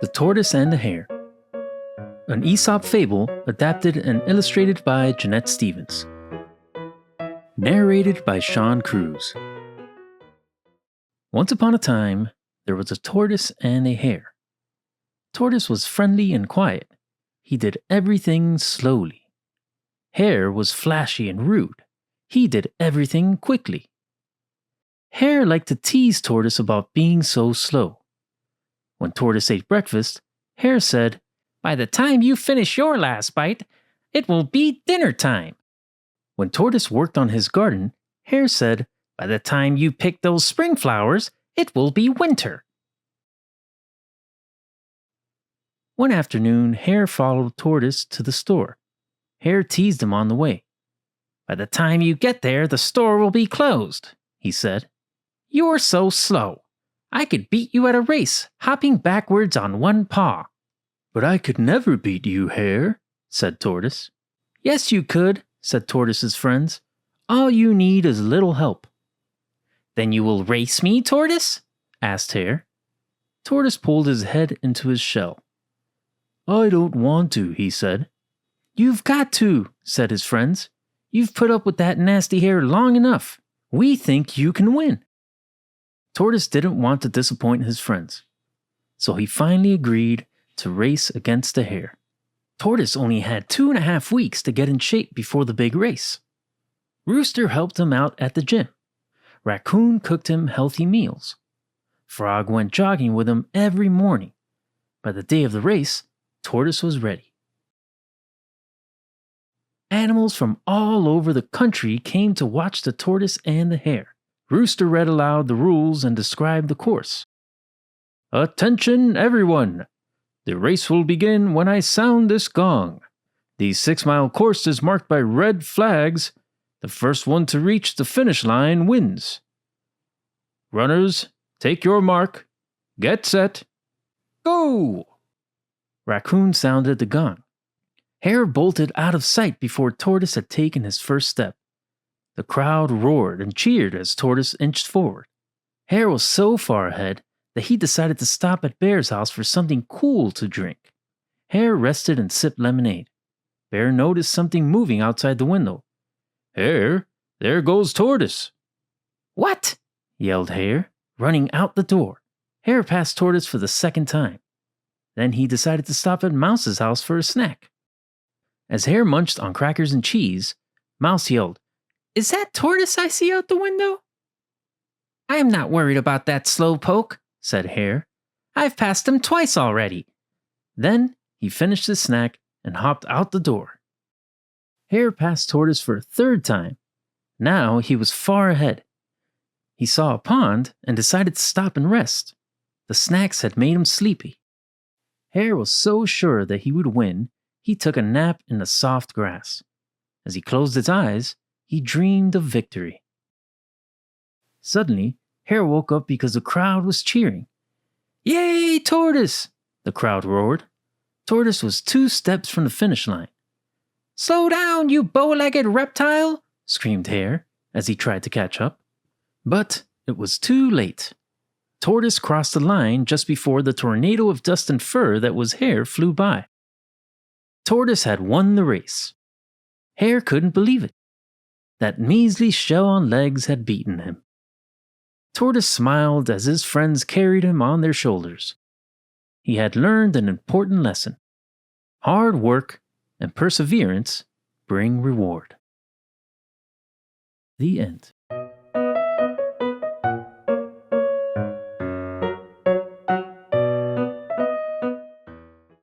The Tortoise and the Hare. An Aesop fable adapted and illustrated by Jeanette Stevens. Narrated by Shaun. Once upon a time, there was a tortoise and a hare. Tortoise was friendly and quiet. He did everything slowly. Hare was flashy and rude. He did everything quickly. Hare liked to tease Tortoise about being so slow. When Tortoise ate breakfast, Hare said, "By the time you finish your last bite, it will be dinner time." When Tortoise worked on his garden, Hare said, "By the time you pick those spring flowers, it will be winter." One afternoon, Hare followed Tortoise to the store. Hare teased him on the way. "By the time you get there, the store will be closed," he said. "You're so slow. I could beat you at a race, hopping backwards on one paw." "But I could never beat you, Hare," said Tortoise. "Yes, you could," said Tortoise's friends. "All you need is a little help." "Then you will race me, Tortoise?" asked Hare. Tortoise pulled his head into his shell. "I don't want to," he said. "You've got to," said his friends. "You've put up with that nasty Hare long enough. We think you can win." Tortoise didn't want to disappoint his friends, so he finally agreed to race against the hare. Tortoise only had 2.5 weeks to get in shape before the big race. Rooster helped him out at the gym. Raccoon cooked him healthy meals. Frog went jogging with him every morning. By the day of the race, Tortoise was ready. Animals from all over the country came to watch the tortoise and the hare. Rooster read aloud the rules and described the course. "Attention, everyone! The race will begin when I sound this gong. The 6-mile course is marked by red flags. The first one to reach the finish line wins. Runners, take your mark. Get set. Go!" Raccoon sounded the gong. Hare bolted out of sight before Tortoise had taken his first step. The crowd roared and cheered as Tortoise inched forward. Hare was so far ahead that he decided to stop at Bear's house for something cool to drink. Hare rested and sipped lemonade. Bear noticed something moving outside the window. "Hare, there goes Tortoise." "What?" yelled Hare, running out the door. Hare passed Tortoise for the second time. Then he decided to stop at Mouse's house for a snack. As Hare munched on crackers and cheese, Mouse yelled, "Is that Tortoise I see out the window?" "I am not worried about that slowpoke," said Hare. "I've passed him twice already." Then he finished his snack and hopped out the door. Hare passed Tortoise for a third time. Now he was far ahead. He saw a pond and decided to stop and rest. The snacks had made him sleepy. Hare was so sure that he would win, he took a nap in the soft grass. As he closed his eyes, he dreamed of victory. Suddenly, Hare woke up because the crowd was cheering. "Yay, Tortoise!" the crowd roared. Tortoise was 2 steps from the finish line. "Slow down, you bow-legged reptile!" screamed Hare as he tried to catch up. But it was too late. Tortoise crossed the line just before the tornado of dust and fur that was Hare flew by. Tortoise had won the race. Hare couldn't believe it. That measly shell on legs had beaten him. Tortoise smiled as his friends carried him on their shoulders. He had learned an important lesson. Hard work and perseverance bring reward. The end.